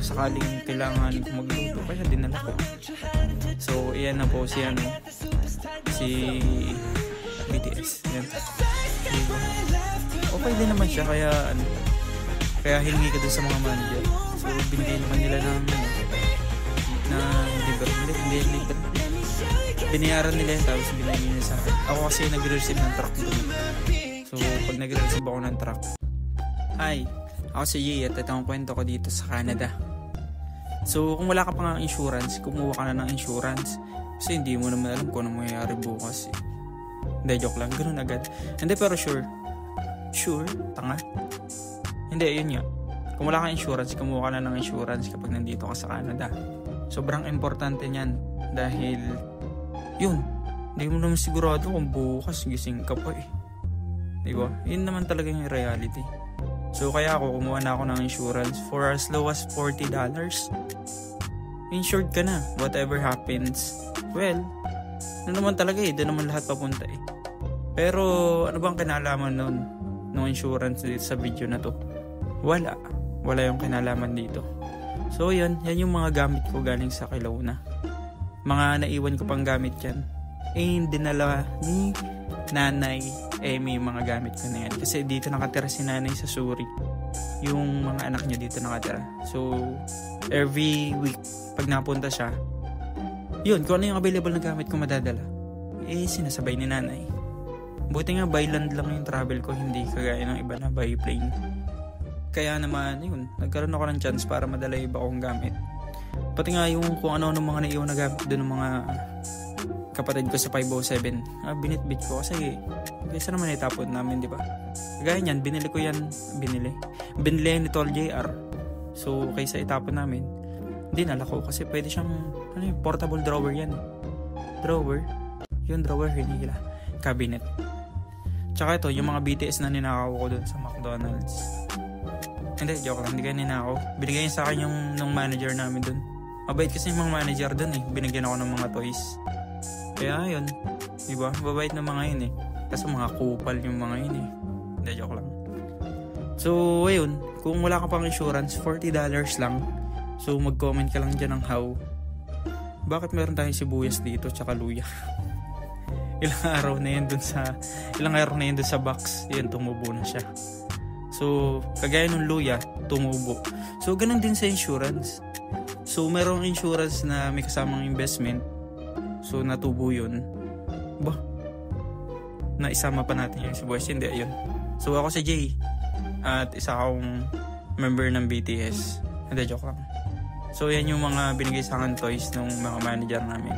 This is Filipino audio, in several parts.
kung sakaling kailangan ko magluto, kaya dinala ko. So iyan na po si BTS. Yan. Diba? Okay din naman siya, kaya hiningi ka dun sa mga manager. So binigay naman nila ng libre. Binayaran nila yun, tapos binigay nila sa akin. Ako kasi nagre-receive ng truck doon. So pag nagre-receive ako ng truck, ako si Jay at ito ang kwento ko dito sa Canada. So kung wala ka pa nga insurance, kumuha ka na ng insurance. Kasi hindi mo naman alam kung ano mangyayari bukas. Hindi, joke lang, ganun agad. Hindi, pero sure, tanga. Hindi, yun nga. Kung wala kang insurance, kumuha ka na ng insurance kapag nandito ka sa Canada. Sobrang importante niyan. Dahil, hindi mo naman sigurado kung bukas gising ka pa eh. Diba? Yun naman talaga yung reality. So, kaya ako, kumuha na ako ng insurance for as low as $40. Insured ka na. Whatever happens, well, ano naman talaga eh. Doon naman lahat papunta eh. Pero, ano bang kinalaman nun? Nung insurance dito sa video na to? Wala yung kinalaman dito. So yan yung mga gamit ko galing sa Kelowna. Mga naiwan ko pang gamit yan. Dinala ni Nanay Emmy yung mga gamit ko na yan. Kasi dito nakatira si Nanay sa Suri. Yung mga anak niya dito nakatira. So every week pag napunta siya, kung ano yung available na gamit ko madadala, sinasabay ni Nanay. Buti nga by land lang yung travel ko, hindi kagaya ng iba na by plane. Kaya naman, nagkaroon ako ng chance para madala iba kong gamit. Pati nga yung kung ano-ano mga naiwan na gamit doon ng mga kapatid ko sa 507. Binitbit ko kasi kaysa naman itapon namin, di ba? Kagaya niyan, binili ni Tol JR. So, kaysa itapon namin, dinala ko kasi pwede siyang portable drawer yan. Drawer, hinihila. Cabinet. Tsaka ito, yung mga BTS na ninakaw ko doon sa McDonald's. Hindi, joke lang, hindi kayo ninakaw. Binigay niya sa akin nung manager namin doon. Mabait kasi yung mga manager doon eh. Binigyan ako ng mga toys. Kaya yun, diba? Mabait na mga yun eh. Kasi mga kupal yung mga yun eh. Hindi, joke lang. So, ayun, kung wala ka pang insurance, $40 lang. So, mag-comment ka lang dyan ng how. Bakit meron tayong sibuyas dito tsaka luya? Ilang araw na yun dun sa box, tumubo na siya. So, kagaya nung luya, tumubo. So, ganun din sa insurance. So, merong insurance na may kasamang investment. So, natubo yun. Naisama pa natin yung sibuyas. Hindi, ayun. So, ako si Jay. At isa akong member ng BTS. Hindi, joke lang. So, yan yung mga binigay sa akin toys ng mga manager namin.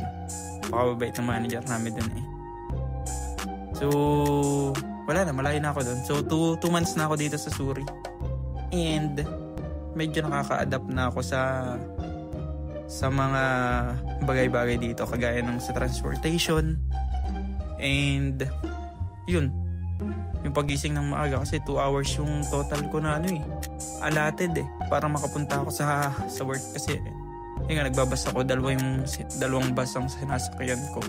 Pakababait ng manager namin dun eh. So, wala na, malayo na ako doon. So, 2 months na ako dito sa Suri. And, medyo nakaka-adapt na ako sa mga bagay-bagay dito. Kagaya ng sa transportation. And, yung pagising ng maaga. Kasi 2 hours yung total ko na allotted eh. Para makapunta ako sa work. Kasi, nagbabas ako. Dalawang bus ang sinasakyan ko.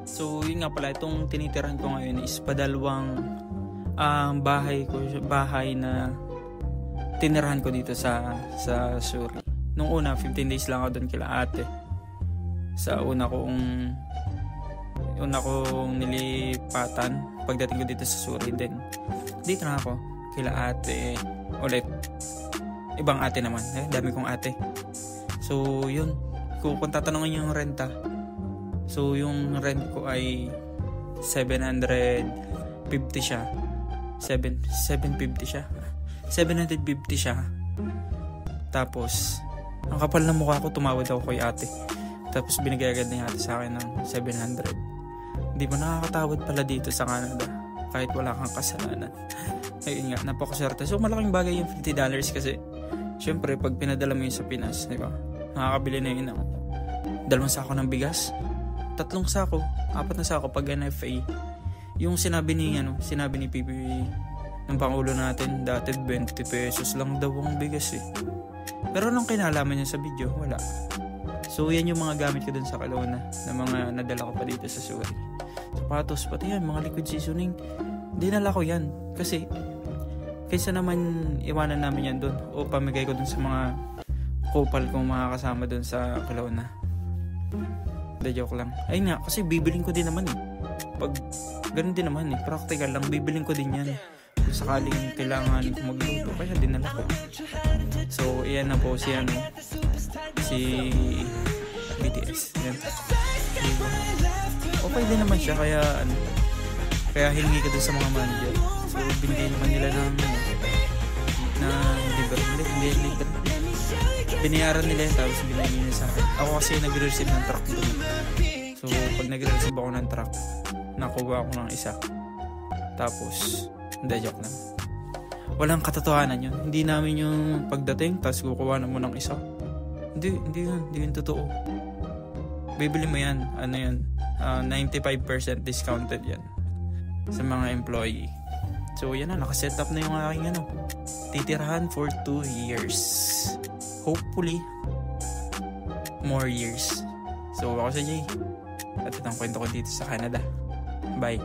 So, yun nga pala, itong tinitirahan ko ngayon is padalawang bahay na tinirahan ko dito sa Suri. Nung una, 15 days lang ako doon kila ate. Sa una kong nilipatan pagdating ko dito sa Suri. Then, dito na ako kila ate ulit. Ibang ate naman. Dami kong ate. So, yun. Kung tatanungin yung renta, so, yung rent ko ay 750 siya. 750 siya. 750 siya. Tapos, ang kapal na mukha ko, tumawad ako kay ate. Tapos, binigay agad ni ate sa akin ng 700. Hindi mo nakakatawad pala dito sa Canada. Kahit wala kang kasalanan. Ayun nga, napakaswerte. So, malaking bagay yung $50 kasi, syempre, pag pinadala mo yun sa Pinas, di ba? Nakakabili na yun ng 2 sako ng bigas. 3 sako, 4 na sako pag NFA. Yung sinabi ni PP ng Pangulo natin, dati 20 pesos lang daw ang bigas eh. Pero nung kinalaman niya sa video, wala. So yan yung mga gamit ko dun sa Kelowna na mga nadala ko pa dito sa Suri. Sapatos, pati yan, mga liquid seasoning. Dinala ko yan kasi kaysa naman iwanan namin yan dun o pamigay ko dun sa mga kupal kong makakasama dun sa Kelowna. The joke lang. Ayun nga, kasi bibiling ko din naman eh. Pag ganun din naman eh, practical lang, bibiling ko din yan. Kung sakaling kailangan ko magluto, kaya dinala ko. So, iyan na po si BTS. Yan. Okay din naman siya, kaya hiningi ko din sa mga manager. So, binigay naman nila ng libre. Binayaran nila yun, tapos binigay nila sa akin. Ako kasi nagre-receive ng truck doon. So, pag nagre-receive ako ng truck, nakuha ko ng isa. Tapos, hindi, joke lang. Walang katotohanan yun. Hindi namin yung pagdating, tapos kukuha na mo ng isa. Hindi yun totoo. Bibili mo yan, 95% discounted yan sa mga employee. So, yan na, nakaset up na yung aking titirahan for 2 years. Hopefully, more years. So, ako si Jay. At ito ang kwento ko dito sa Canada. Bye.